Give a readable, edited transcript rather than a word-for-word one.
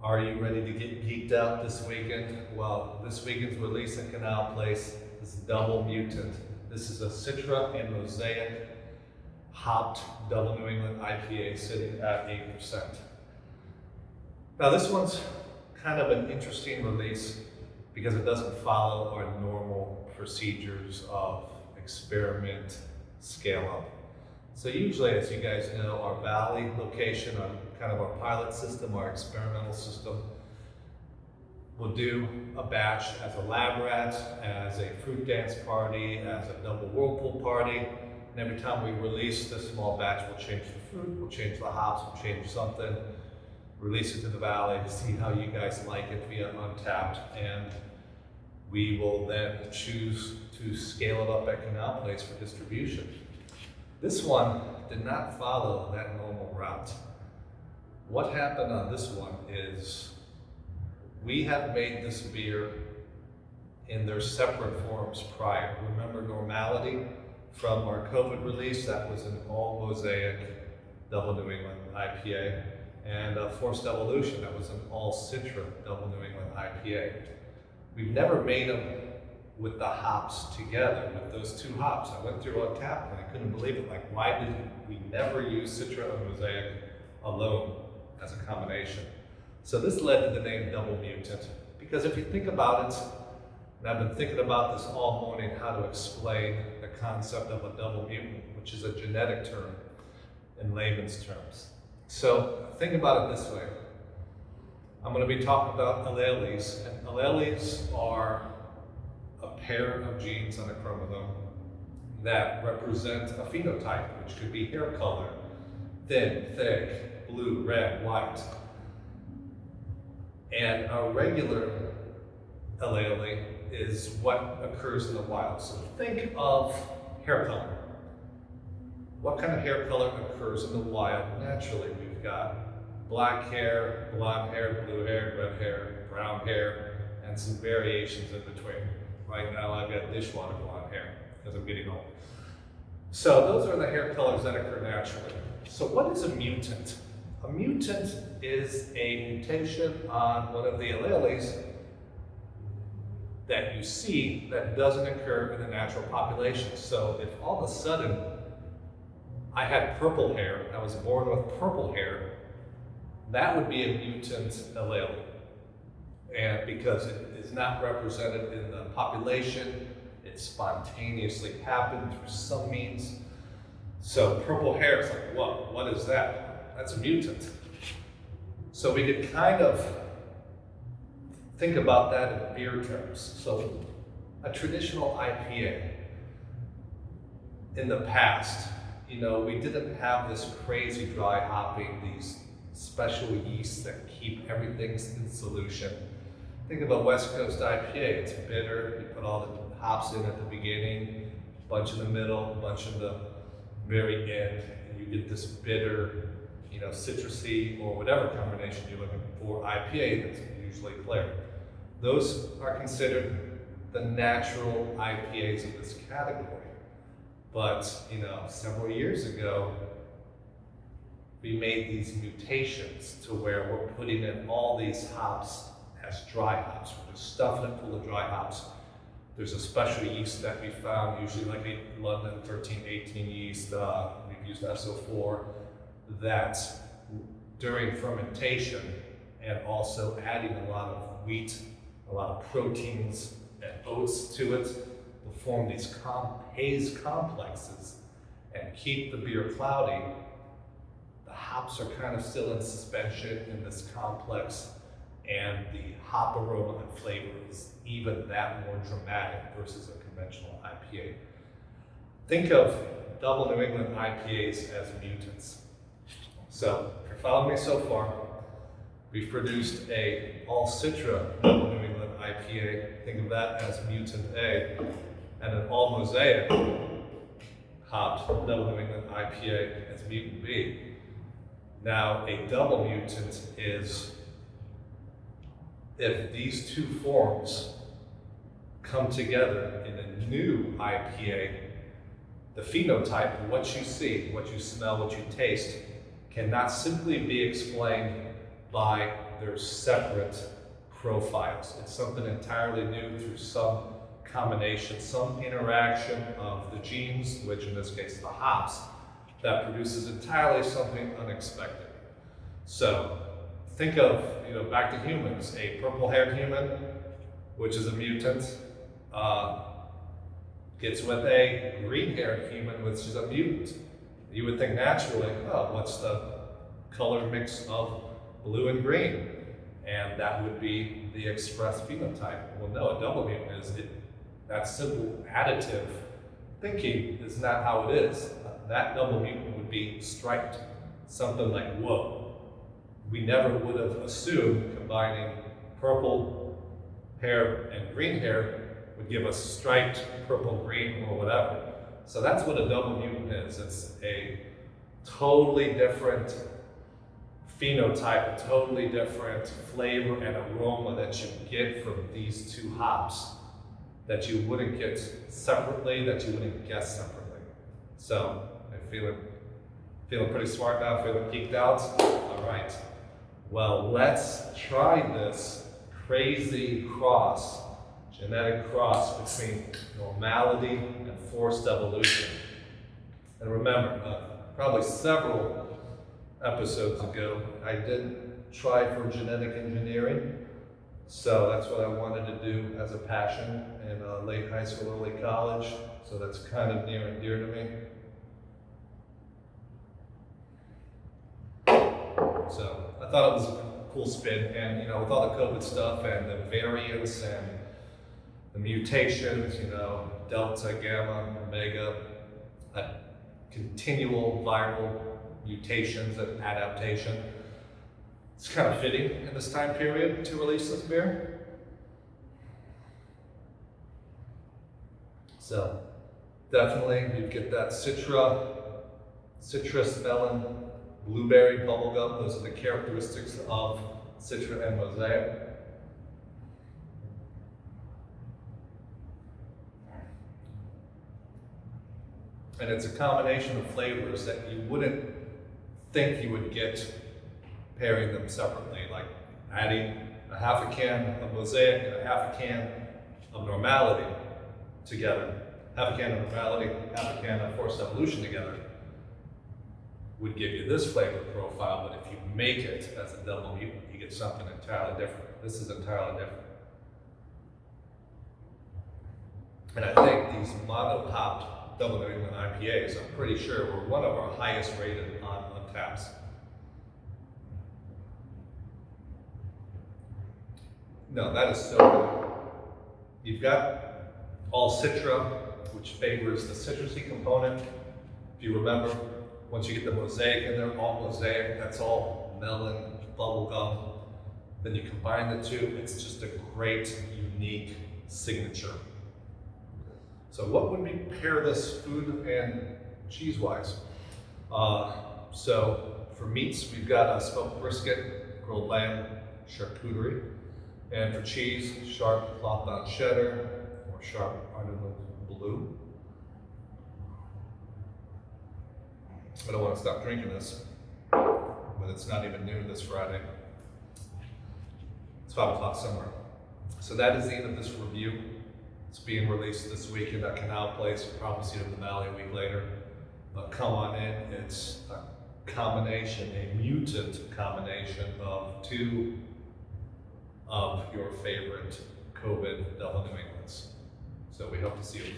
Are you ready to get geeked out this weekend? Well, this weekend's release at Canal Place is Double Mutant. This is a Citra and Mosaic Hopped Double New England IPA sitting at 8%. Now this one's kind of an interesting release because it doesn't follow our normal procedures of experiment, scale up. So usually, as you guys know, our Valley location, kind of our pilot system, our experimental system, we'll do a batch as a lab rat, as a fruit dance party, as a double whirlpool party. And every time we release this small batch, we'll change the fruit, we'll change the hops, we'll change something, release it to the Valley to see how you guys like it via Untapped. And we will then choose to scale it up at Canal Place for distribution. This one did not follow that normal route. What happened on this one is we have made this beer in their separate forms prior. Remember Normality from our COVID release? That was an all Mosaic Double New England IPA, and Forced Evolution, that was an all Citra Double New England IPA. We've never made them with the hops together, with those two hops. I went through Untapped and I couldn't believe it. Like, why did we never use Citra and Mosaic alone as a combination? So this led to the name Double Mutant, because if you think about it, and I've been thinking about this all morning, how to explain the concept of a double mutant, which is a genetic term in layman's terms. So think about it this way. I'm going to be talking about alleles, and alleles are a pair of genes on a chromosome that represent a phenotype, which could be hair color, thin, thick, blue, red, white. And a regular allele is what occurs in the wild. So think of hair color. What kind of hair color occurs in the wild naturally? We've got black hair, blonde hair, blue hair, red hair, brown hair, and some variations in between. Right now I've got dishwater blonde hair because I'm getting old. So those are the hair colors that occur naturally. So what is a mutant? A mutant is a mutation on one of the alleles that you see that doesn't occur in the natural population. So if all of a sudden I had purple hair, I was born with purple hair, that would be a mutant allele. And because it is not represented in the population, it spontaneously happened through some means. So purple hair is like, whoa, what is that? That's a mutant. So we could kind of think about that in beer terms. So a traditional IPA in the past, we didn't have this crazy dry hopping, these special yeasts that keep everything in solution. Think of a West Coast IPA. It's bitter. You put all the hops in at the beginning, a bunch in the middle, a bunch in the very end, and you get this bitter, citrusy or whatever combination you're looking for IPA that's usually clear. Those are considered the natural IPAs of this category. But, several years ago, we made these mutations to where we're putting in all these hops as dry hops. We're just stuffing it full of dry hops. There's a special yeast that we found, usually like a London 1318 yeast, we've used SO4, that during fermentation and also adding a lot of wheat, a lot of proteins and oats to it, will form these haze complexes and keep the beer cloudy. The hops are kind of still in suspension in this complex, and the hop aroma and flavor is even that more dramatic versus a conventional IPA. Think of Double New England IPAs as mutants. So, if you're following me so far, we've produced a all Citra Double New England IPA. Think of that as Mutant A, and an all Mosaic hopped Double New England IPA as Mutant B. Now, a double mutant is if these two forms come together in a new IPA, the phenotype, what you see, what you smell, what you taste, cannot simply be explained by their separate profiles. It's something entirely new through some combination, some interaction of the genes, which in this case the hops, that produces entirely something unexpected. So think of, back to humans, a purple-haired human, which is a mutant, gets with a green-haired human, which is a mutant. You would think naturally, oh, what's the color mix of blue and green? And that would be the expressed phenotype. Well, no, a double mutant is it. That simple additive thinking is not how it is. That double mutant would be striped. Something like, whoa. We never would have assumed combining purple hair and green hair would give us striped purple, green, or whatever. So that's what a double mutant is. It's a totally different phenotype, a totally different flavor and aroma that you get from these two hops that you wouldn't get separately, that you wouldn't guess separately. So I'm feeling pretty smart now, feeling geeked out. All right. Well, let's try this crazy cross, genetic cross between normality and forced evolution. And remember, probably several episodes ago, I did try for genetic engineering. So that's what I wanted to do as a passion in late high school, early college. So that's kind of near and dear to me. So I thought it was a cool spin, and with all the COVID stuff and the variants and the mutations, Delta, Gamma, Omega, continual viral mutations and adaptation. It's kind of fitting in this time period to release this beer. So definitely you get that citrus, melon, blueberry, bubblegum. Those are the characteristics of Citra and Mosaic. And it's a combination of flavors that you wouldn't think you would get pairing them separately, like adding a half a can of Mosaic and a half a can of Normality together. Half a can of Normality, half a can of Forced Evolution together would give you this flavor profile, but if you make it as a double mutant, you get something entirely different. This is entirely different. And I think these mono-hopped Double New England IPAs, I'm pretty sure, were one of our highest rated on Untappd. No, that is so good. You've got all Citra, which favors the citrusy component. If you remember, once you get the Mosaic in there, all Mosaic, that's all melon, bubblegum. Then you combine the two, it's just a great, unique signature. So what would we pair this food and cheese-wise? So for meats, we've got a smoked brisket, grilled lamb, charcuterie. And for cheese, sharp cloth-bound cheddar or sharp artisan blue. I don't want to stop drinking this, but it's not even noon this Friday. It's 5 o'clock somewhere. So that is the end of this review. It's being released this week in that Canal Place. You'll probably see it in the Valley a week later. But come on in. It's a combination, a mutant combination of two of your favorite COVID Double New Englands. So we hope to see you.